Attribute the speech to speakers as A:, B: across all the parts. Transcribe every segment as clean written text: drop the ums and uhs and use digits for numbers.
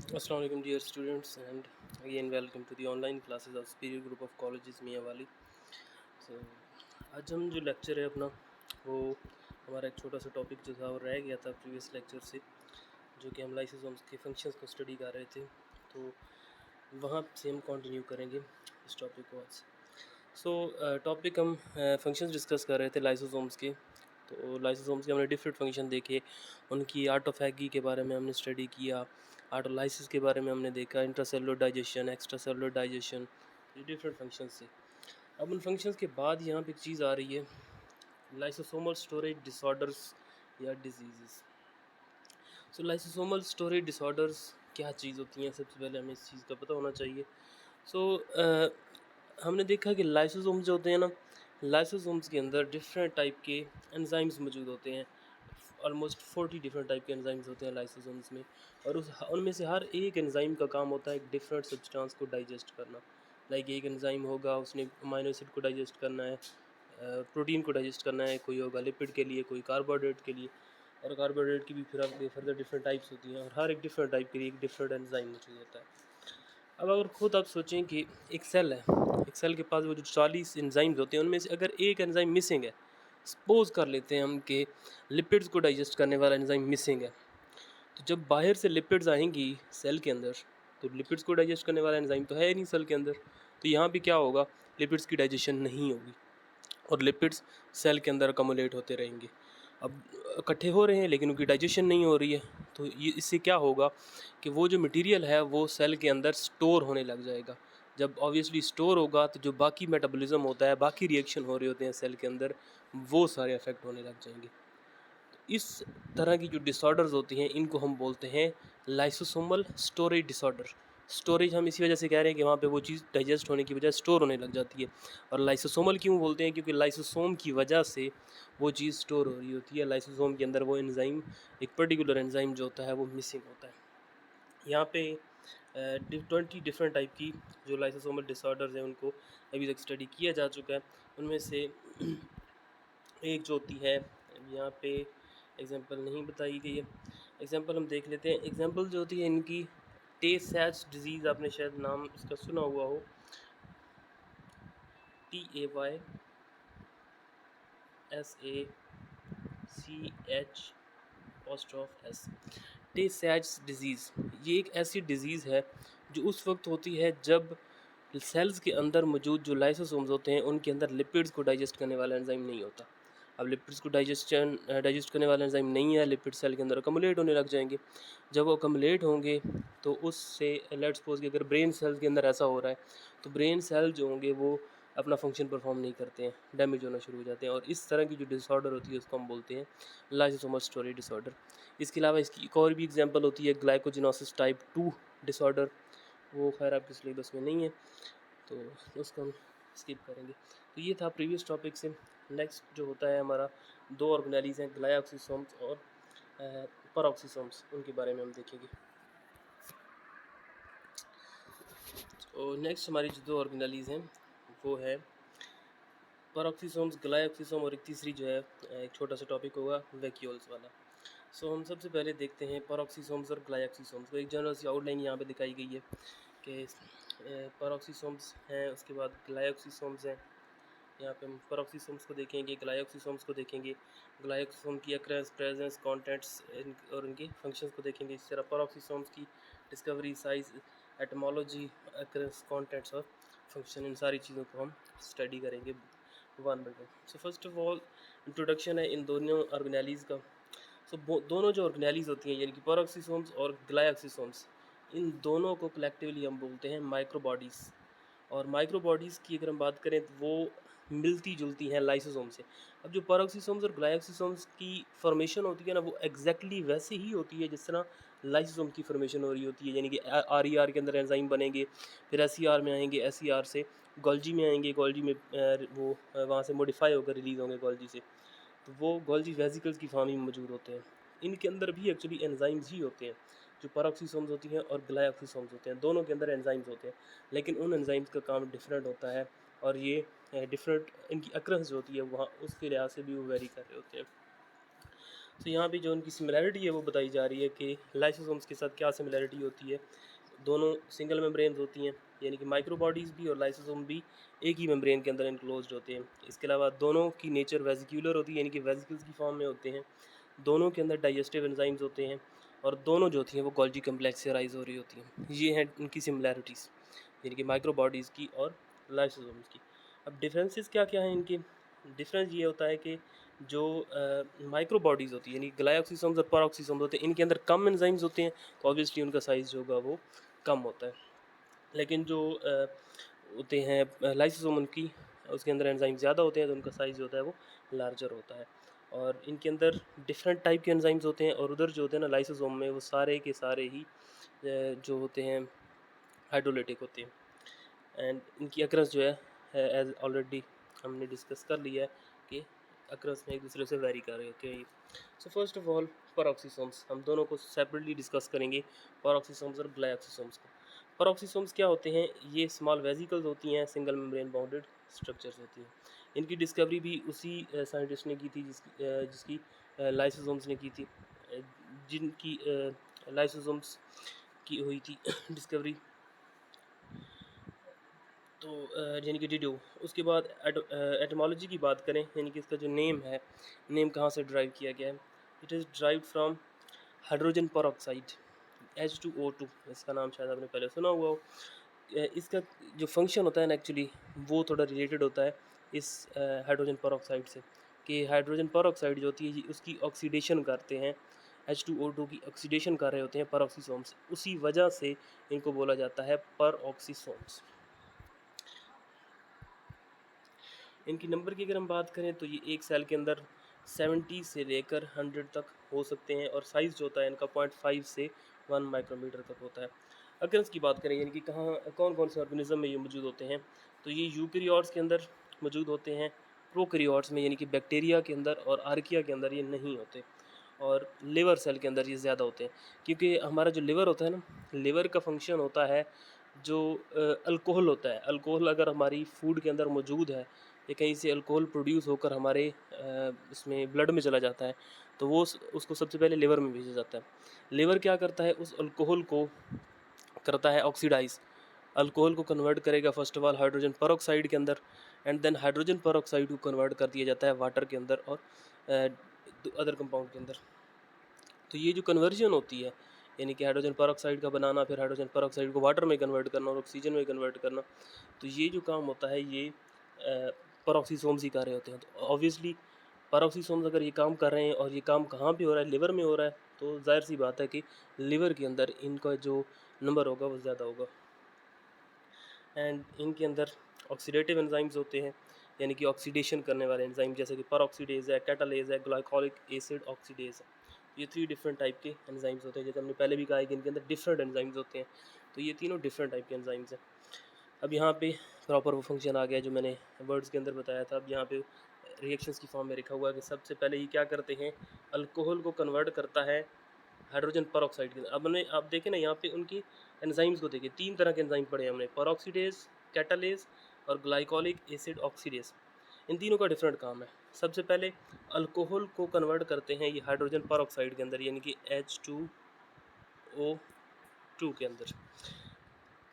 A: Assalamu alaikum dear students, and again welcome to the online classes of Superior Group of Colleges Mia Wali. So आज हम जो lecture है अपना वो हमारा एक छोटा सा टॉपिक जो था वो रह गया था प्रीवियस लेक्चर से, जो कि हम लाइसोसोम्स के फंक्शंस को स्टडी कर रहे थे। तो वहाँ से हम कंटिन्यू करेंगे इस टॉपिक को आज। टॉपिक हम फंक्शंस डिस्कस कर रहे थे लाइसोसोम्स के। तो लाइसोसोम्स के हमने डिफरेंट फंक्शन देखे, उनकी ऑटोफैगी के बारे में हमने स्टडी किया, ऑटोलाइसिस के बारे में हमने देखा, इंट्रासेलुलर डाइजेशन, एक्स्ट्रासेलुलर डाइजेशन, ये डिफरेंट फंक्शंस थे। अब उन फंक्शंस के बाद यहाँ पे एक चीज़ आ रही है, लाइसोसोमल स्टोरेज डिसऑर्डर्स या डिजीज़। लाइसोसोमल स्टोरेज डिसऑर्डर्स क्या चीज़ होती हैं, सबसे पहले हमें इस चीज़ का पता होना चाहिए। हमने देखा कि लाइसोसोम्स जो होते हैं ना, लाइसोसोम्स के अंदर डिफरेंट टाइप के एंजाइम्स मौजूद होते हैं। ऑलमोस्ट 40 डिफरेंट टाइप के एंजाइम्स होते हैं लाइसोसोम्स में, और उनमें से हर एक एंजाइम का काम होता है एक डिफरेंट सब्सटेंस को डाइजेस्ट करना। लाइक एक एंजाइम होगा, उसने अमीनो एसिड को डाइजेस्ट करना है, प्रोटीन को डाइजेस्ट करना है, कोई होगा लिपिड के लिए, कोई कार्बोहाइड्रेट के लिए, और कार्बोहाइड्रेट की भी फिर आगे फर्दर डिफरेंट टाइप्स होती हैं, और हर एक डिफरेंट टाइप के लिए एक डिफरेंट एंजाइम मौजूद होता है। अब अगर खुद आप सोचें कि एक सेल है, एक सेल के पास वो जो 40 एंजाइम्स होते हैं, उनमें से अगर एक एंजाइम मिसिंग है, सपोज कर लेते हैं हम कि लिपिड्स को डाइजेस्ट करने वाला एंजाइम मिसिंग है, तो जब बाहर से लिपिड्स आएंगी सेल के अंदर, तो लिपिड्स को डाइजेस्ट करने वाला एंजाइम तो है ही नहीं सेल के अंदर, तो यहाँ भी क्या होगा, लिपिड्स की डाइजेशन नहीं होगी और लिपिड्स सेल के अंदर अकोमोलेट होते रहेंगे। अब इकट्ठे हो रहे हैं लेकिन उनकी डाइजेशन नहीं हो रही है, तो ये इससे क्या होगा कि वो जो मटेरियल है वो सेल के अंदर स्टोर होने लग जाएगा। जब ऑब्वियसली स्टोर होगा तो जो बाकी मेटाबॉलिज्म होता है, बाकी रिएक्शन हो रहे होते हैं सेल के अंदर, वो सारे अफेक्ट होने लग जाएंगे। इस तरह की जो डिसऑर्डर्स होती हैं इनको हम बोलते हैं लाइसोसोमल स्टोरेज डिसऑर्डर। स्टोरेज हम इसी वजह से कह रहे हैं कि वहाँ पे वो चीज़ डाइजेस्ट होने की बजाय स्टोर होने लग जाती है। और लाइसोसोमल क्यों बोलते हैं, क्योंकि लाइसोसोम की वजह से वो चीज़ स्टोर हो रही होती है। लाइसोसोम के अंदर वो एंजाइम, एक पर्टिकुलर एंजाइम जो होता है वो मिसिंग होता है। यहाँ पे 20 डिफरेंट टाइप की जो लाइसोसोमल डिसऑर्डर्स हैं उनको अभी तक स्टडी किया जा चुका है। उनमें से एक जो होती है, यहाँ पे एग्जांपल नहीं बताई गई है, एग्जांपल हम देख लेते हैं। एग्जांपल जो होती है इनकी, टे सैच डिजीज़, आपने शायद नाम इसका सुना हुआ हो, TAYSACH टे सैच डिज़ीज़। ये एक ऐसी डिज़ीज़ है जो उस वक्त होती है जब सेल्स के अंदर मौजूद जो लाइसोसोम्स होते हैं उनके अंदर लिपिड्स को डाइजेस्ट करने वाला एंजाइम नहीं होता। अब लिपिड्स को डाइजेस्ट करने वाला एंजाइम नहीं है, लिपिड सेल के अंदर अकमुलेट होने लग जाएंगे। जब वो अकमुलेट होंगे तो उससे लेट्स सपोज कि अगर ब्रेन सेल्स के अंदर ऐसा हो रहा है, तो ब्रेन सेल जो होंगे वो अपना फंक्शन परफॉर्म नहीं करते हैं, डैमेज होना शुरू हो जाते हैं, और इस तरह की जो डिसऑर्डर होती है उसको हम बोलते हैं लाइसोसोमल स्टोरेज डिसऑर्डर। इसके अलावा इसकी एक और भी एग्जांपल होती है ग्लाइकोजिनोसिस टाइप 2 डिसऑर्डर। वो खैर आपके सिलेबस में नहीं है तो उसको हम स्किप करेंगे। तो ये था प्रीवियस टॉपिक से। नेक्स्ट जो होता है हमारा, दो ऑर्गेनेलीज हैं, ग्लाइकोसिसोम्स और पेरोक्सिसोम्स, उनके बारे में हम देखेंगे। तो नेक्स्ट हमारी जो दो ऑर्गेनेलीज हैं वो है पेरोक्सिसोम्स, ग्लाइकोसिसोम, और एक तीसरी जो है एक छोटा सा टॉपिक होगा वैक्यूल्स वाला। हम सबसे पहले देखते हैं पेरोक्सिसोम्स और ग्लाइकोसिसोम्स को। एक जनरल सी आउटलाइन यहाँ पे दिखाई गई है कि पेरोक्सिसोम्स हैं, उसके बाद ग्लाइकोसिसोम्स हैं। यहाँ पे हम पेरोक्सिसोम्स को देखेंगे, ग्लाइकोसिसोम्स को देखेंगे, ग्लाइकोसिसोम की अक्रेंस, प्रेजेंस, कॉन्टेंट्स और उनके फंक्शंस को देखेंगे। इस तरह पेरोक्सिसोम्स की discovery, size, etymology, occurrence, contents और फंक्शन, इन सारी चीज़ों को हम स्टडी करेंगे one by one. First of all introduction है इन दोनों ऑर्गेनेलीज़ का। दोनों जो ऑर्गेनेलीज़ होती हैं यानी कि पेरोक्सिसोम्स और ग्लाइकोसिसोम्स, इन दोनों को कलेक्टिवली हम बोलते हैं माइक्रो बॉडीज़। और माइक्रो बॉडीज़ की अगर हम बात करें तो वो मिलती जुलती हैं लाइसोसोम से। अब जो पेरोक्सिसोम्स और ग्लाइकोसिसोम्स की फॉर्मेशन होती है ना, वो एग्जैक्टली वैसे ही होती है जिस तरह लाइसोसोम की फॉर्मेशन हो रही होती है। यानी कि आर ई आर के अंदर एंजाइम बनेंगे, फिर एस ई आर में आएंगे, एस ई आर से गोल्जी में आएंगे, गोल्जी में वो वहाँ से मॉडिफाई होकर रिलीज़ होंगे गोल्जी से, तो वो गोल्जी वेसिकल्स की फॉर्म में मौजूद होते हैं। इनके अंदर भी एक्चुअली एंजाइम्स ही होते हैं। जो पेरोक्सिसोम्स होती हैं और ग्लाइकोसिसोम्स होते हैं, दोनों के अंदर एंजाइम्स होते हैं, लेकिन उन एंजाइम्स का काम डिफरेंट होता है, और ये डिफरेंट इनकी अक्रंस जो होती है वहाँ उसके लिहाज से भी वो वेरी कर रहे होते हैं। तो यहाँ पे जो उनकी सिमिलैरिटी है वो बताई जा रही है कि लाइसोसोम्स के साथ क्या सिमिलैरिटी होती है। दोनों सिंगल मेम्ब्रेन्स होती हैं, यानी कि माइक्रोबॉडीज़ भी और लाइसोसोम भी एक ही मेम्ब्रेन के अंदर इनक्लोज्ड होते हैं। इसके अलावा दोनों की नेचर वेसिक्यूलर होती है, यानी कि वेसिकल्स की फॉर्म में होते हैं। दोनों के अंदर डाइजेस्टिव एंजाइम्स होते हैं और दोनों जो होती हैं वो गोल्जी कम्प्लेक्स से राइज हो रही होती हैं। ये हैं उनकी सिमिलैरिटीज़, यानी कि माइक्रोबॉडीज़ की और लाइसोसोम्स की। अब डिफरेंसेस क्या क्या हैं इनके? डिफरेंस ये होता है कि जो माइक्रोबॉडीज़ होती है, यानी ग्लाइकोसिसोम्स और पेरोक्सिसोम्स होते हैं, इनके अंदर कम एंजाइम्स होते हैं, तो ऑब्वियसली उनका साइज़ जो होगा वो कम होता है। लेकिन जो होते हैं लाइसोसोम, उनकी उसके अंदर एंजाइम ज़्यादा होते हैं, तो उनका साइज़ जो होता है वो लार्जर होता है। और इनके अंदर डिफरेंट टाइप के एंजाइम्स होते हैं, और उधर जो होते हैं ना लाइसोसोम में, वो सारे के सारे ही जो होते हैं हाइड्रोलिटिक होते हैं। एंड इनकी अक्रस जो है एज ऑलरेडी हमने डिस्कस कर लिया है कि अक्रस में एक दूसरे से वेरी कर रहे होते हैं। So first of all peroxisomes, हम दोनों को सेपरेटली डिस्कस करेंगे, पेरोक्सिसोम्स और ग्लाइकोसिसोम्स को। पेरोक्सिसोम्स क्या होते हैं? ये स्मॉल वेसिकल्स होती हैं, सिंगल मेम्ब्रेन बाउंडेड स्ट्रक्चर्स होती हैं। इनकी डिस्कवरी भी उसी साइंटिस्ट ने की थी जिसकी लाइसोसोम्स ने की थी, जिनकी लाइसोसोम्स की हुई थी डिस्कवरी, तो यानी कि डिडो। उसके बाद एटमोलॉजी की बात करें, यानी कि इसका जो नेम है, नेम कहाँ से ड्राइव किया गया है? It is drive from hydrogen peroxide, H2O2। इसका नाम शायद आपने पहले सुना हुआ हो। इसका जो फंक्शन होता है ना, एक्चुअली वो थोड़ा रिलेटेड होता है इस हाइड्रोजन पेरोक्साइड से, कि हाइड्रोजन पेरोक्साइड जो होती है उसकी ऑक्सीडेशन करते हैं, H2O2 की ऑक्सीडेशन कर रहे होते हैं पेरोक्सिसोम्स, उसी वजह से इनको बोला जाता है पेरोक्सिसोम्स। इनकी नंबर की अगर हम बात करें तो ये एक सेल के अंदर 70 से लेकर 100 तक हो सकते हैं, और साइज़ जो होता है इनका 0.5 से 1 माइक्रोमीटर तक होता है। अगर इसकी बात करें, यानी कि कहाँ कौन कौन से ऑर्गेनिज्म में ये मौजूद होते हैं, तो ये यूकेरियोट्स के अंदर मौजूद होते हैं, प्रोकैरियोट्स में यानी कि बैक्टीरिया के अंदर और आर्किया के अंदर ये नहीं होते, और लिवर सेल के अंदर ये ज़्यादा होते हैं। क्योंकि हमारा जो लिवर होता है ना, लिवर का फंक्शन होता है जो अल्कोहल होता है। अल्कोहल अगर हमारी फूड के अंदर मौजूद है, या कहीं से अल्कोहल प्रोड्यूस होकर हमारे इसमें ब्लड में चला जाता है, तो वो उसको सबसे पहले लिवर में भेजा जाता है। लिवर क्या करता है? उस अल्कोहल को करता है ऑक्सीडाइज, अल्कोहल को कन्वर्ट करेगा first of all hydrogen peroxide के अंदर, एंड देन हाइड्रोजन पेरोक्साइड को कन्वर्ट कर दिया जाता है वाटर के अंदर और अदर कंपाउंड के अंदर। तो ये जो कन्वर्जन होती है, यानी कि हाइड्रोजन पेरोक्साइड का बनाना, फिर हाइड्रोजन पेरोक्साइड को वाटर में कन्वर्ट करना और ऑक्सीजन में कन्वर्ट करना, तो ये जो काम होता है ये पेरोक्सिसोम्स ही कर रहे होते हैं। तो ऑब्वियसली पेरोक्सिसोम्स अगर ये काम कर रहे हैं, और ये काम कहाँ पे हो रहा है? लिवर में हो रहा है, तो जाहिर सी बात है कि लिवर के अंदर इनका जो नंबर होगा वो ज़्यादा होगा। एंड इनके अंदर ऑक्सीडेटिव एंजाइम्स होते हैं, यानी कि ऑक्सीडेशन करने वाले एंजाइम, जैसे कि पेरोक्सीडेज है, कैटालेज है, ग्लाइकोलिक एसिड ऑक्सीडेज है। ये 3 डिफरेंट टाइप के एंजाइम्स होते हैं। जैसे हमने पहले भी कहा है कि इनके अंदर डिफरेंट एंजाइम्स होते हैं, तो ये तीनों डिफरेंट टाइप के एंजाइम्स हैं। अब यहाँ पे प्रॉपर वो फंक्शन आ गया जो मैंने वर्ड्स के अंदर बताया था। अब यहाँ पे रिएक्शंस की फॉर्म में लिखा हुआ है कि सबसे पहले ये क्या करते हैं? अल्कोहल को कन्वर्ट करता है हाइड्रोजन पेरोक्साइड के अंदर। अब हमने आप देखें ना, यहाँ पे उनकी एंजाइम्स को देखिए, 3 तरह के एंजाइम पढ़े हमने, पेरोक्सीडेज, कैटालेज और ग्लाइकोलिक एसिड ऑक्सीडेज। इन तीनों का डिफरेंट काम है। सबसे पहले अल्कोहल को कन्वर्ट करते हैं ये हाइड्रोजन पेरोक्साइड के अंदर, यानी कि H2O2 के अंदर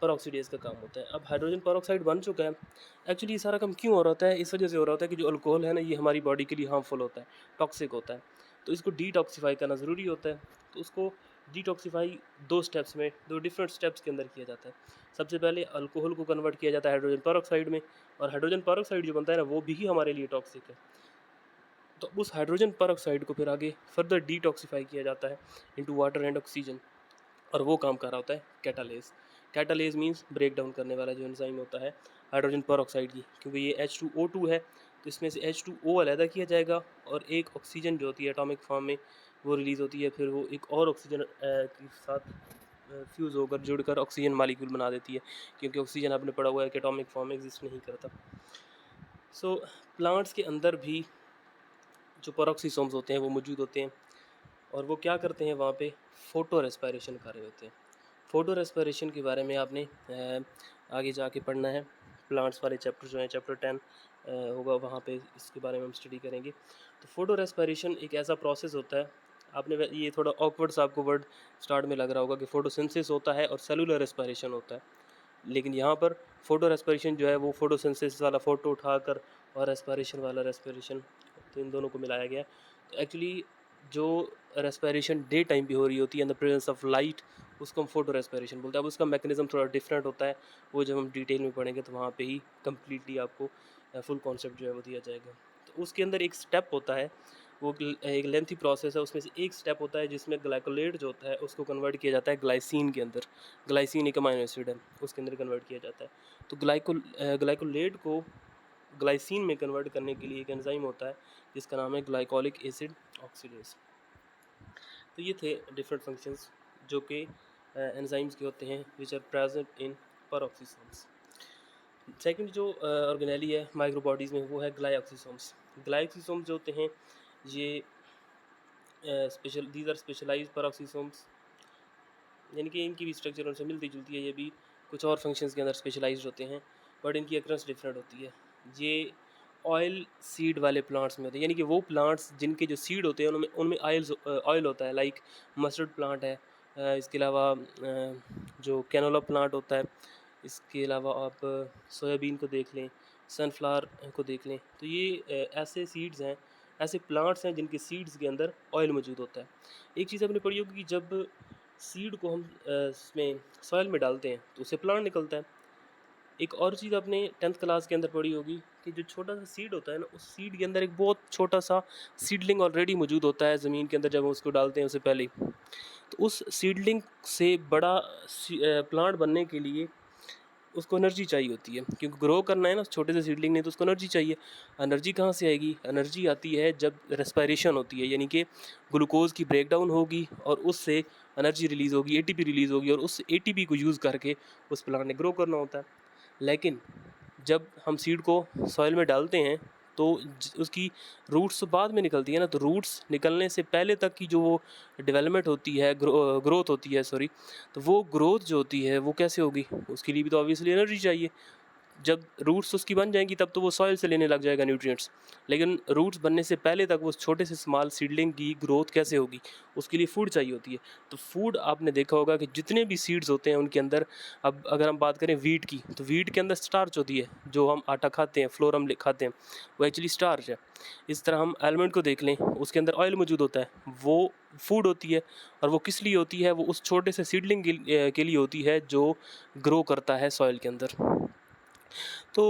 A: पेरोक्सीडेज का काम होता है। अब हाइड्रोजन पेरोक्साइड बन चुका है। एक्चुअली ये सारा काम क्यों हो रहा होता है? इस वजह से हो रहा होता है कि जो अल्कोहल है ना, ये हमारी बॉडी के लिए हार्मफुल होता है, टॉक्सिक होता है, तो इसको डिटॉक्सिफाई करना ज़रूरी होता है। तो उसको डिटॉक्सिफाई 2 स्टेप्स में, 2 डिफरेंट स्टेप्स के अंदर किया जाता है। सबसे पहले अल्कोहल को कन्वर्ट किया जाता है हाइड्रोजन पेरोक्साइड में, और हाइड्रोजन पेरोक्साइड जो बनता है ना, वो भी हमारे लिए टॉक्सिक है। तो उस हाइड्रोजन पेरोक्साइड को फिर आगे फर्दर डिटॉक्सिफाई किया जाता है इनटू वाटर एंड ऑक्सीजन, और वो काम कर रहा होता है catalase. Catalase means break down करने वाला जो एंजाइम होता है हाइड्रोजन पेरोक्साइड की, क्योंकि ये H2O2 है, तो इसमें से H2O अलहदा किया जाएगा, और एक ऑक्सीजन जो होती है एटॉमिक फॉर्म में वो रिलीज़ होती है, फिर वो एक और ऑक्सीजन के साथ फ्यूज़ होकर जुड़कर ऑक्सीजन मालिक्यूल बना देती है, क्योंकि ऑक्सीजन आपने पढ़ा हुआ है कि एटॉमिक फॉर्म में एग्जिस्ट नहीं करता। सो प्लांट्स के अंदर भी जो पेरोक्सिसोम्स होते हैं वो मौजूद होते हैं, और वो क्या करते हैं वहाँ पे? फ़ोटो रेस्पिरेशन कर रहे होते हैं। फ़ोटो रेस्पिरेशन के बारे में आपने आगे जाके पढ़ना है, प्लांट्स वाले चैप्टर जो हैं, चैप्टर 10 होगा वहाँ पे इसके बारे में हम स्टडी करेंगे। तो फोटो रेस्पिरेशन एक ऐसा प्रोसेस होता है, आपने ये थोड़ा ऑकवर्ड सा आपको वर्ड स्टार्ट में लग रहा होगा कि फोटोसिंथेसिस होता है और सेलुलर रेस्पिरेशन होता है, लेकिन यहाँ पर फोटो रेस्पिरेशन जो है वो फोटोसिंथेसिस वाला फ़ोटो उठाकर और रेस्पिरेशन वाला रेस्पिरेशन, तो इन दोनों को मिलाया गया है। तो एक्चुअली जो रेस्पिरेशन डे टाइम पे हो रही होती है in the presence of light, उसको हम फोटो रेस्पिरेशन बोलते हैं। अब उसका मैकेनिज्म थोड़ा डिफरेंट होता है, वो जब हम डिटेल में पढ़ेंगे तो वहाँ पे ही कम्प्लीटली आपको फुल कॉन्सेप्ट जो है वो दिया जाएगा। तो उसके अंदर एक स्टेप होता है, वो एक लेंथी प्रोसेस है, उसमें से एक स्टेप होता है जिसमें ग्लाइकोलेट जो होता है उसको कन्वर्ट किया जाता है ग्लाइसिन के अंदर। ग्लाइसिन एक अमाइनो एसिड है, उसके अंदर कन्वर्ट किया जाता है। तो ग्लाइकोलेट को ग्लाइसिन में कन्वर्ट करने के लिए एक एंजाइम होता है जिसका नाम है ग्लाइकोलिक एसिड ऑक्सीडेज। तो ये थे डिफरेंट फंक्शंस जो कि एंजाइम्स के होते हैं which are present in peroxisomes. Second जो ऑर्गेनेली है माइक्रो बॉडीज़ में वो है ग्लाइऑक्सिसोम्स। ग्लाइऑक्सिसोम्स जो होते हैं ये special these are specialized peroxisomes, यानी कि इनकी भी स्ट्रक्चर उनसे मिलती जुलती है, ये भी कुछ और फंक्शंस के अंदर स्पेशलाइज्ड होते हैं, बट इनकी अक्रंस डिफरेंट होती है। ये ऑयल सीड वाले प्लांट्स में होते हैं, यानी कि वो प्लांट्स जिनके जो सीड होते हैं उनमें उनमें ऑयल होता है, लाइक मस्टर्ड प्लांट है, इसके अलावा जो कैनोला प्लांट होता है, इसके अलावा आप सोयाबीन को देख लें, सनफ्लावर को देख लें, तो ये ऐसे सीड्स हैं, ऐसे प्लांट्स हैं जिनके सीड्स के अंदर ऑयल मौजूद होता है। एक चीज़ आपने पढ़ी होगी कि जब सीड को हम इसमें सॉइल में डालते हैं तो उससे प्लांट निकलता है। एक और चीज़ आपने 10th क्लास के अंदर पढ़ी होगी कि जो छोटा सा सीड होता है ना, उस सीड के अंदर एक बहुत छोटा सा सीडलिंग ऑलरेडी मौजूद होता है ज़मीन के अंदर जब हम उसको डालते हैं उससे पहले ही। तो उस सीडलिंग से बड़ा प्लांट बनने के लिए उसको एनर्जी चाहिए होती है, क्योंकि ग्रो करना है ना छोटे से सीडलिंग ने, तो उसको एनर्जी चाहिए। एनर्जी कहाँ से आएगी? एनर्जी आती है जब रेस्पिरेशन होती है, यानी कि ग्लूकोज की ब्रेकडाउन होगी और उससे एनर्जी रिलीज़ होगी, एटीपी रिलीज़ होगी, और उस एटीपी को यूज़ करके उस प्लांट ने ग्रो करना होता है। लेकिन जब हम सीड को सॉइल में डालते हैं तो उसकी रूट्स तो बाद में निकलती है ना, तो रूट्स निकलने से पहले तक की जो वो डेवलपमेंट होती है, ग्रोथ होती है, सॉरी, तो वो ग्रोथ जो होती है वो कैसे होगी? उसके लिए भी तो ऑब्वियसली एनर्जी चाहिए। जब रूट्स उसकी बन जाएंगी तब तो वो सॉइल से लेने लग जाएगा न्यूट्रिएंट्स, लेकिन रूट्स बनने से पहले तक वो छोटे से स्मॉल सीडलिंग की ग्रोथ कैसे होगी? उसके लिए फूड चाहिए होती है। तो फूड आपने देखा होगा कि जितने भी सीड्स होते हैं उनके अंदर, अब अगर हम बात करें वीट की, तो वीट के अंदर स्टार्च होती है, जो हम आटा खाते हैं, फ्लोर हम खाते हैं, वो एक्चुअली स्टार्च है। इस तरह हम आलमंड को देख लें, उसके अंदर ऑयल मौजूद होता है, वो फूड होती है। और वो किस लिए होती है? वो उस छोटे से सीडलिंग के लिए होती है जो ग्रो करता है सॉइल के अंदर। तो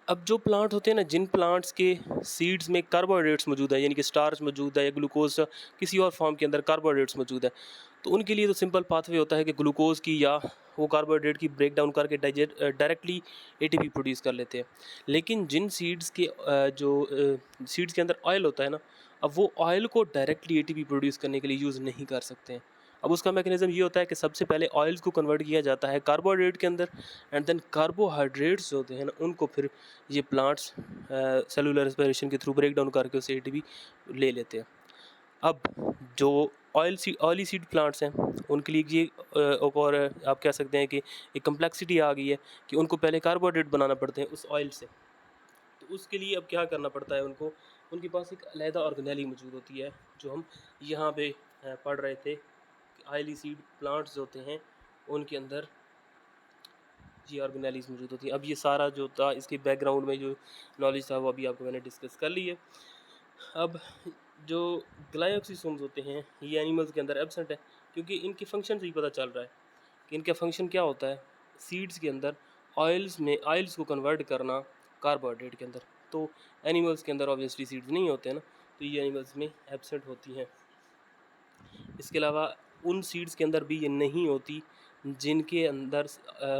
A: अब जो प्लांट होते हैं ना, जिन प्लांट्स के सीड्स में कार्बोहाइड्रेट्स मौजूद है, यानी कि स्टार्च मौजूद है या ग्लूकोज किसी और फॉर्म के अंदर कार्बोहाइड्रेट्स मौजूद है, तो उनके लिए तो सिंपल पाथवे होता है कि ग्लूकोज की या वो कार्बोहाइड्रेट की ब्रेक डाउन करके डायरेक्टली एटीपी प्रोड्यूस कर लेते हैं। लेकिन जिन सीड्स के सीड्स के अंदर ऑयल होता है ना, अब वो ऑयल को डायरेक्टली एटीपी प्रोड्यूस करने के लिए यूज़ नहीं कर सकते हैं। अब उसका मैकेनिज्म ये होता है कि सबसे पहले ऑयल्स को कन्वर्ट किया जाता है कार्बोहाइड्रेट के अंदर, एंड देन कार्बोहाइड्रेट्स जो होते हैं ना उनको फिर ये प्लांट्स सेलुलर रेस्पिरेशन के थ्रू ब्रेक डाउन करके उसे एटीपी ले लेते हैं। अब जो ऑयली सीड प्लांट्स हैं उनके लिए ये एक और आप कह सकते हैं कि एक कम्प्लेक्सिटी आ गई है कि उनको पहले कार्बोहाइड्रेट बनाना पड़ते हैं उस ऑयल से। तो उसके लिए अब क्या करना पड़ता है उनको? उनके पास एक अलहदा ऑर्गेनेली मौजूद होती है, जो हम यहाँ पे पढ़ रहे थे कि ऑयली सीड प्लांट्स होते हैं उनके अंदर ये ऑर्गेनेलीज मौजूद होती है। अब ये सारा जो था इसके बैकग्राउंड में जो नॉलेज था वो अभी आपको मैंने डिस्कस कर ली है। अब जो ग्लाइऑक्सिसोम्स होते हैं ये एनिमल्स के अंदर एब्सेंट है, क्योंकि इनके फंक्शन से ही पता चल रहा है कि इनका फंक्शन क्या होता है। सीड्स के अंदर ऑयल्स को कन्वर्ट करना कार्बोहाइड्रेट के अंदर। तो एनिमल्स के अंदर ऑब्वियसली सीड्स नहीं होते हैं ना, तो ये एनिमल्स में एब्सेंट होती हैं। इसके अलावा उन सीड्स के अंदर भी ये नहीं होती जिनके अंदर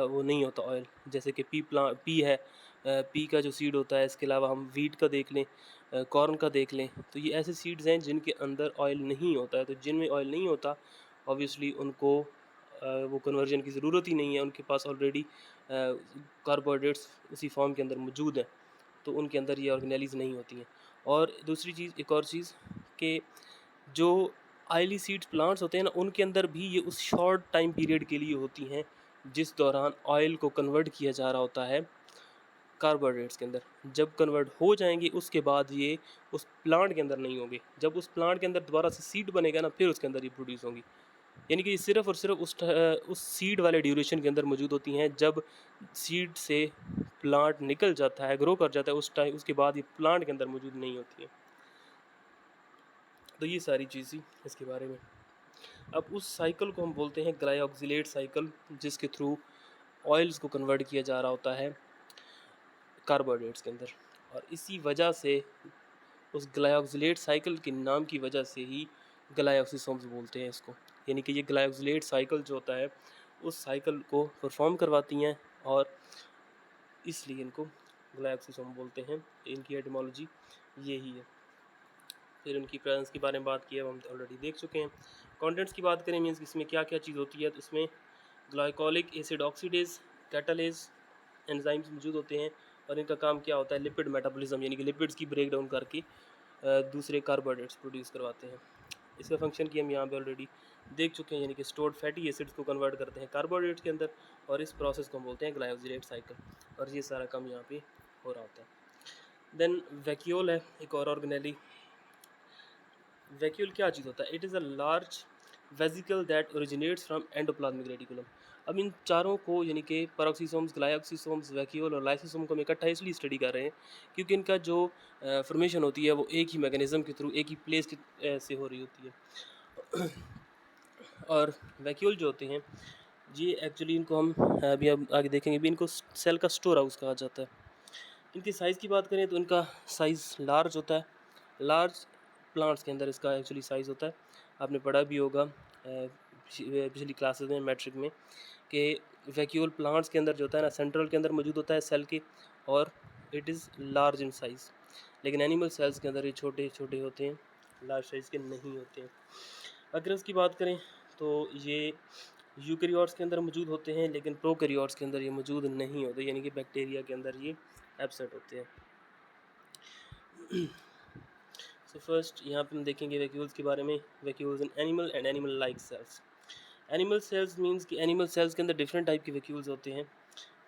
A: वो नहीं होता ऑयल, जैसे कि पी है, पी का जो सीड होता है। इसके अलावा हम वीट का देख लें, कॉर्न का देख लें, तो ये ऐसे सीड्स हैं जिनके अंदर ऑयल नहीं होता है। तो जिनमें ऑयल नहीं होता ऑब्वियसली उनको वो कन्वर्जन की ज़रूरत ही नहीं है, उनके पास ऑलरेडी कार्बोहाइड्रेट्स उसी फॉर्म के अंदर मौजूद हैं, तो उनके अंदर ये ऑर्गेनेलीज नहीं होती हैं। और दूसरी चीज़, एक और चीज़ कि जो ऑयली सीड्स प्लांट्स होते हैं ना उनके अंदर भी ये उस शॉर्ट टाइम पीरियड के लिए होती हैं जिस दौरान ऑयल को कन्वर्ट किया जा रहा होता है कार्बोहाइड्रेट्स के अंदर। जब कन्वर्ट हो जाएंगे उसके बाद ये उस प्लांट के अंदर नहीं होंगे। जब उस प्लांट के अंदर दोबारा से सीड बनेगा ना, फिर उसके अंदर ये प्रोड्यूस होंगी। यानी कि ये सिर्फ और सिर्फ उस सीड वाले ड्यूरेशन के अंदर मौजूद होती हैं। जब सीड से प्लांट निकल जाता है, ग्रो कर जाता है, उस टाइम उसके बाद ये प्लांट के अंदर मौजूद नहीं होती हैं। तो ये सारी चीज़ें इसके बारे में। अब उस साइकिल को हम बोलते हैं ग्लाइऑक्सिलेट साइकिल, जिसके थ्रू ऑयल्स को कन्वर्ट किया जा रहा होता है कार्बोहाइड्रेट्स के अंदर। और इसी वजह से उस ग्लाइऑक्सिलेट साइकिल के नाम की वजह से ही ग्लाइऑक्सिसोम्स बोलते हैं इसको। यानी कि ये ग्लाइऑक्सिलेट साइकिल जो होता है उस साइकिल को परफॉर्म करवाती हैं, और इसलिए इनको ग्लाइऑक्सिसोम बोलते हैं। इनकी एटिमोलॉजी यही है। फिर उनकी प्रेजेंस के बारे में बात की है, हम ऑलरेडी देख चुके हैं। कंटेंट्स की बात करें, मीन्स इसमें क्या क्या चीज़ होती है, तो इसमें glycolic acid oxidase, catalase enzymes मौजूद होते हैं। और इनका काम क्या होता है, लिपिड मेटाबॉलिज्म, यानी कि लिपिड्स की ब्रेक डाउन करके दूसरे कार्बोहाइड्रेट्स प्रोड्यूस करवाते हैं। इसका फंक्शन की हम यहाँ पे ऑलरेडी देख चुके हैं, यानी कि स्टोर्ड फैटी एसिड्स को कन्वर्ट करते हैं कार्बोहाइड्रेट्स के अंदर, और इस प्रोसेस को हम बोलते हैं ग्लाइकोलिक साइकिल। और ये सारा काम यहाँ पे हो रहा होता है। देन वैक्यूल है एक और ऑर्गेनेली। वैक्यूल क्या चीज़ होता है, it is a large vesicle that originates from endoplasmic reticulum. अब इन चारों को, यानी कि पेरोक्सिसोम्स, ग्लाइऑक्सिसोम्स, वैक्यूल और लाइसोसोम को हम इकट्ठा इसलिए स्टडी कर रहे हैं क्योंकि इनका जो फॉर्मेशन होती है वो एक ही मैकेनिज्म के थ्रू, एक ही प्लेस से हो रही होती है। और वैक्यूल जो होते हैं ये एक्चुअली, इनको हम अभी अब आगे देखेंगे भी, इनको सेल का स्टोर हाउस कहा जाता है। इनकी साइज़ की बात करें तो इनका साइज़ लार्ज होता है। लार्ज प्लांट्स के अंदर इसका एक्चुअली साइज़ होता है। आपने पढ़ा भी होगा पिछली क्लासेस में, मैट्रिक में, कि वैक्यूल प्लांट्स के अंदर जो होता है ना, सेंट्रल के अंदर मौजूद होता है सेल के, और it is large in size. लेकिन एनिमल सेल्स के अंदर ये छोटे छोटे होते हैं, लार्ज साइज़ के नहीं होते हैं। अगर इसकी बात करें तो ये यूकैरियोट्स के अंदर मौजूद होते हैं, लेकिन प्रोकैरियोट्स के अंदर ये मौजूद नहीं होते, यानी कि बैक्टीरिया के अंदर ये एब्सेंट होते हैं। सो फर्स्ट यहाँ पे हम देखेंगे वैक्यूल्स के बारे में। Vacuoles in animal and animal like cells. Animal cells means कि एनिमल सेल्स के अंदर डिफरेंट टाइप के वैक्यूल्स होते हैं।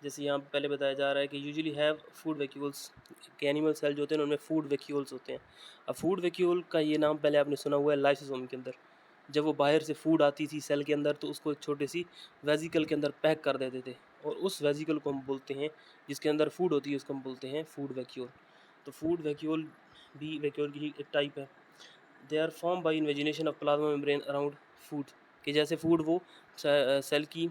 A: जैसे यहाँ पहले बताया जा रहा है कि यूजुअली हैव फूड वैक्यूल्स, कि एनिमल सेल जो होते हैं उनमें फूड वैक्यूल्स होते हैं। अब फूड वैक्यूल का ये नाम पहले आपने सुना हुआ है लाइसोसोम के अंदर। जब वो बाहर से फूड आती थी सेल के अंदर, तो उसको एक छोटे सी वेजिकल के अंदर पैक कर देते थे, और उस वेजिकल को हम बोलते हैं, जिसके अंदर फूड होती है, उसको हम बोलते हैं फूड वैक्यूल। तो फूड वैक्यूल भी वैक्यूल की ही एक टाइप है। They are formed by invagination of plasma membrane around food, कि जैसे फूड वो सेल की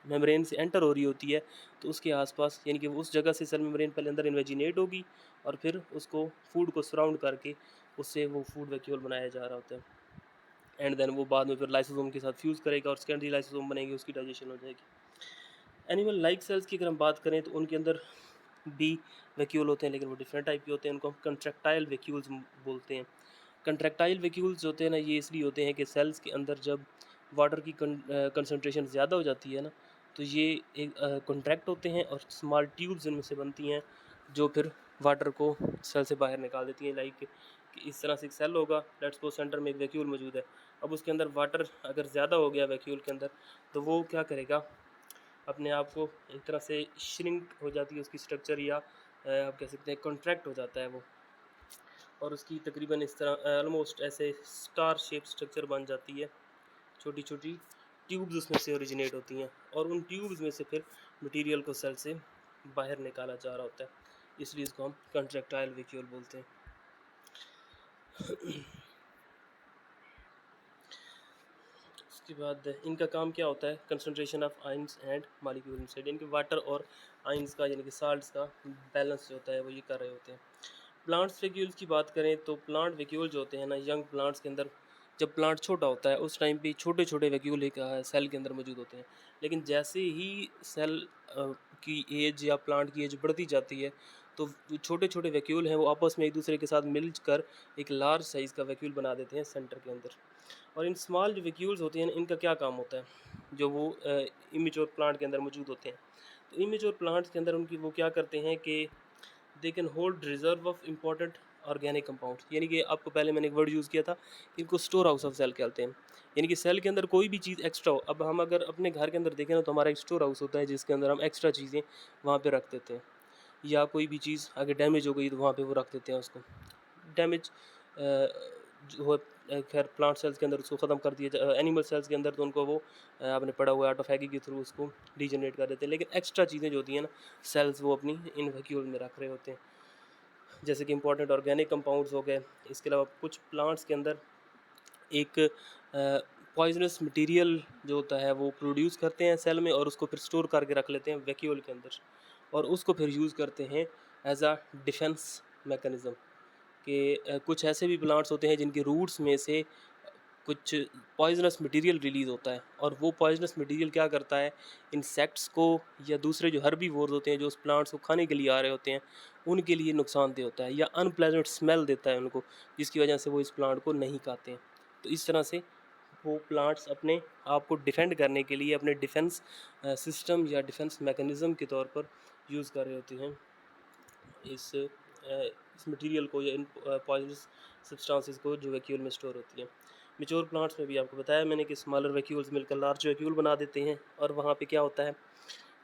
A: मेम्ब्रेन से एंटर हो रही होती है, तो उसके आसपास, यानी कि उस जगह से सेल मेम्ब्रेन पहले अंदर इन्वेजिनेट होगी, और फिर उसको फूड को सराउंड करके उससे वो फूड वैक्यूल बनाया जा रहा होता है। एंड देन वो बाद में फिर लाइसोसोम के साथ फ्यूज़ करेगा और सेकेंडरी लाइसोसोम बनेगी, उसकी डाइजेशन हो जाएगी। एनिमल लाइक सेल्स की अगर हम बात करें तो उनके अंदर भी वैक्यूल होते हैं, लेकिन वो डिफरेंट टाइप के होते हैं। उनको हम कंट्रैक्टाइल वैक्यूल्स बोलते हैं। कंट्रैक्टाइल वैक्यूल्स होते हैं ना, ये इसलिए होते हैं कि सेल्स के अंदर जब वाटर की कंसनट्रेशन ज़्यादा हो जाती है ना, तो ये एक कॉन्ट्रैक्ट होते हैं, और स्मॉल ट्यूब्स इनमें से बनती हैं जो फिर वाटर को सेल से बाहर निकाल देती हैं। लाइक कि इस तरह से एक सेल होगा, लेट्स सपोज सेंटर में एक वैक्यूल मौजूद है। अब उसके अंदर वाटर अगर ज़्यादा हो गया वैक्यूल के अंदर, तो वो क्या करेगा, अपने आप को एक तरह से श्रिंक हो जाती है उसकी स्ट्रक्चर, या आप कह सकते हैं कॉन्ट्रैक्ट हो जाता है वो, और उसकी तकरीबन इस तरह ऑलमोस्ट ऐसे स्टार शेप स्ट्रक्चर बन जाती है। छोटी छोटी ट्यूब्स उसमें से ओरिजिनेट होती हैं, और उन ट्यूब्स में से फिर मटेरियल को सेल से बाहर निकाला जा रहा होता है, इसलिए इसको हम कंट्रैक्टाइल वैक्यूल बोलते हैं। उसके बाद इनका काम क्या होता है, concentration of ions and molecule inside, यानी कि वाटर और आइंस का, यानी कि साल्ट्स का बैलेंस जो होता है वो ये कर रहे होते हैं। प्लांट्स वैक्यूल्स की बात करें तो प्लांट वैक्यूल जो होते हैं ना, यंग प्लांट्स के अंदर जब प्लांट छोटा होता है उस टाइम पे छोटे छोटे वैक्यूल एक सेल के अंदर मौजूद होते हैं। लेकिन जैसे ही सेल की एज या प्लांट की एज बढ़ती जाती है, तो छोटे छोटे वैक्यूल हैं वो आपस में एक दूसरे के साथ मिलकर एक लार्ज साइज़ का वैक्यूल बना देते हैं सेंटर के अंदर। और इन स्मॉल जो वैक्यूल्स होते हैं इनका क्या काम होता है, जो वो इमेच्योर प्लांट के अंदर मौजूद होते हैं। तो इमेच्योर प्लांट्स के अंदर उनकी वो क्या करते हैं कि they can hold reserve of important organic compounds, यानी कि आपको पहले मैंने एक वर्ड यूज़ किया था कि इनको स्टोर हाउस ऑफ सेल कहते हैं। यानी कि सेल के अंदर कोई भी चीज़ एक्स्ट्रा हो, अब हम अगर अपने घर के अंदर देखें ना, तो हमारा एक स्टोर हाउस होता है जिसके अंदर हम एक्स्ट्रा चीज़ें वहाँ पे रख देते हैं। या कोई भी चीज़ अगर डैमेज हो गई तो वहाँ पे वो रख देते हैं उसको। डैमेज जो हो खैर प्लांट सेल्स के अंदर उसको ख़त्म कर दिया एनिमल सेल्स के अंदर तो उनको वो आपने पढ़ा हुआ है ऑटोफैगी के थ्रू उसको डीजनरेट कर देते हैं। लेकिन एक्स्ट्रा चीज़ें जो होती हैं ना सेल्स वो अपनी इन वैक्यूल में रख रहे होते हैं, जैसे कि इंपॉर्टेंट ऑर्गेनिक कंपाउंड्स हो गए। इसके अलावा कुछ प्लांट्स के अंदर एक पॉइजनस मटेरियल जो होता है वो प्रोड्यूस करते हैं सेल में और उसको फिर स्टोर करके रख लेते हैं वैक्यूल के अंदर, और उसको फिर यूज़ करते हैं एज अ डिफेंस मैकेनिज़्म। कि कुछ ऐसे भी प्लांट्स होते हैं जिनके रूट्स में से कुछ पॉइजनस मटेरियल रिलीज़ होता है, और वो पॉइजनस मटेरियल क्या करता है इंसेक्ट्स को या दूसरे जो हर्बीवोर्स होते हैं जो उस प्लांट्स को खाने के लिए आ रहे होते हैं उनके लिए नुकसानदेह होता है या अनप्लेजेंट स्मेल देता है उनको, जिसकी वजह से वो इस प्लांट को नहीं खाते हैं। तो इस तरह से वो प्लांट्स अपने आप को डिफेंड करने के लिए अपने डिफेंस सिस्टम या डिफेंस मैकेनिज़्म के तौर पर यूज़ कर रहे होते हैं इस मटेरियल को या इन पॉइजनस सब्सटेंसेस को जो वैक्यूल में स्टोर होती हैं। मैच्योर प्लांट्स में भी आपको बताया मैंने कि स्मॉलर वैक्यूल्स मिलकर लार्ज वैक्यूल बना देते हैं, और वहाँ पे क्या होता है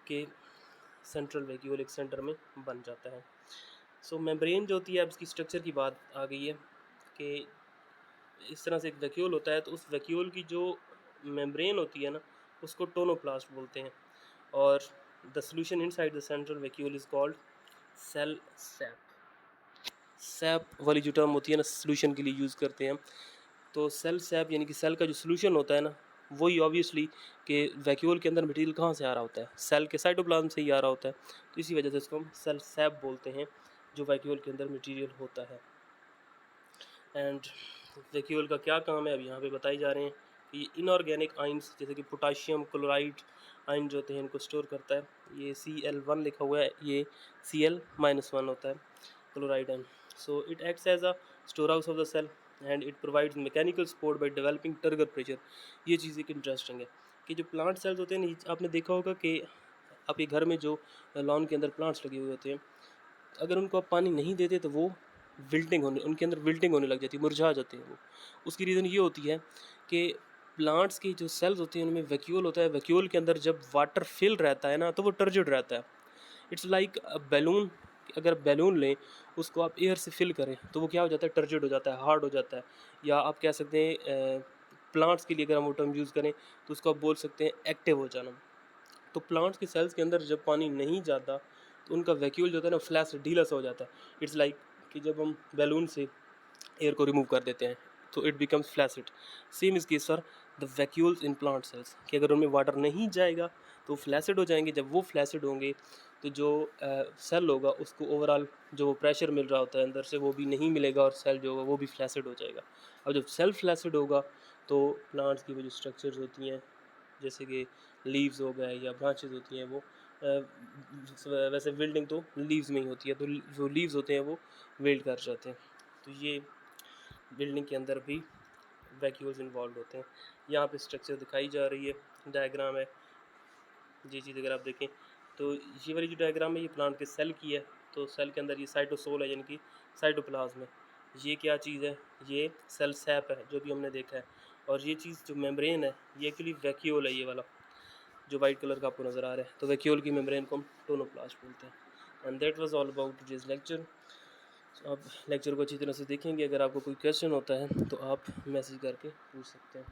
A: कि सेंट्रल वैक्यूल एक सेंटर में बन जाता है। सो मेम्ब्रेन जो होती है, अब इसकी स्ट्रक्चर की बात आ गई है कि इस तरह से एक वैक्यूल होता है, तो उस वैक्यूल की जो मेम्ब्रेन होती है ना उसको टोनोप्लास्ट बोलते हैं, और the solution inside the central vacuole is called cell sap. Sap वाली जो टर्म होती है ना सोल्यूशन के लिए यूज़ करते हैं हम, तो सेल सैप यानी कि सेल का जो सोल्यूशन होता है ना वही ऑब्वियसली कि वैक्यूल के अंदर मटेरियल कहाँ से आ रहा होता है, सेल के साइटोप्लाज्म से ही आ रहा होता है, तो इसी वजह से इसको हम सेल सैप बोलते हैं जो वैक्यूल के अंदर मटेरियल होता है। एंड वैक्यूल का क्या काम है अब यहाँ पे बताई जा रहे हैं कि इनऑर्गेनिक आइंस जैसे कि पोटाशियम क्लोराइड आइन जो होते हैं इनको स्टोर करता है। ये Cl1 लिखा हुआ है, ये Cl-1 होता है chloride ion. So it acts as a store house of the cell and it provides mechanical support by developing turgor pressure. ये चीज़ एक इंटरेस्टिंग है कि जो प्लांट सेल्स होते हैं ना, आपने देखा होगा कि आपके घर में जो लॉन के अंदर प्लांट्स लगे हुए होते हैं, अगर उनको आप पानी नहीं देते तो वो उनके अंदर विल्टिंग होने लग जाती है, मुरझा जाते हैं वो। उसकी रीज़न ये होती है कि प्लांट्स की जो सेल्स होती हैं उनमें वैक्यूल होता है, वैक्यूल के अंदर जब वाटर फिल रहता है ना तो वो टर्जिड रहता है। It's like a balloon. अगर बैलून लें उसको आप एयर से फिल करें तो वो क्या हो जाता है, टर्जिड हो जाता है, हार्ड हो जाता है। या आप कह सकते हैं प्लांट्स के लिए अगर हम वो टर्म यूज़ करें तो उसको आप बोल सकते हैं एक्टिव हो जाना। तो प्लांट्स की सेल्स के अंदर जब पानी नहीं जाता तो उनका वैक्यूल जो होता है ना फ्लैश ढीला सा हो जाता है। इट्स लाइक कि जब हम बैलून से एयर को रिमूव कर देते हैं तो it becomes flaccid. Same is case for the vacuoles in plant cells कि अगर उनमें वाटर नहीं जाएगा तो फ्लैसिड हो जाएंगे। जब वो फ्लैसिड होंगे तो जो सेल होगा उसको ओवरऑल जो प्रेशर मिल रहा होता है अंदर से वो भी नहीं मिलेगा, और सेल जो होगा वो भी फ्लैसिड हो जाएगा। अब जब सेल फ्लैसिड होगा तो प्लांट्स की वो जो स्ट्रक्चर्स होती हैं जैसे कि लीव्स हो गए या ब्रांचेस होती हैं वो वैसे विल्डिंग तो लीव्स में ही होती है, तो जो लीव्स होते हैं वो विल्ड कर जाते हैं। तो ये बिल्डिंग के अंदर भी वैक्यूल्स इन्वॉल्व होते हैं। यहाँ पे स्ट्रक्चर दिखाई जा रही है, डायग्राम है। ये चीज़ अगर आप देखें तो ये वाली जो डायग्राम है ये प्लांट के सेल की है। तो सेल के अंदर ये साइटोसोल है यानी कि साइटोप्लाज्म है। ये क्या चीज़ है, ये सेल सैप है जो भी हमने देखा है। और ये चीज़ जो मेम्ब्रेन है ये एक्चुअली वैक्यूल है, ये वाला जो वाइट कलर का आपको नज़र आ रहा है। तो वैक्यूल की मेम्ब्रेन को हम टोनोप्लास्ट बोलते हैं। And that was all about today's lecture. आप लेक्चर को अच्छी तरह से देखेंगे। अगर आपको कोई क्वेश्चन होता है तो आप मैसेज करके पूछ सकते हैं।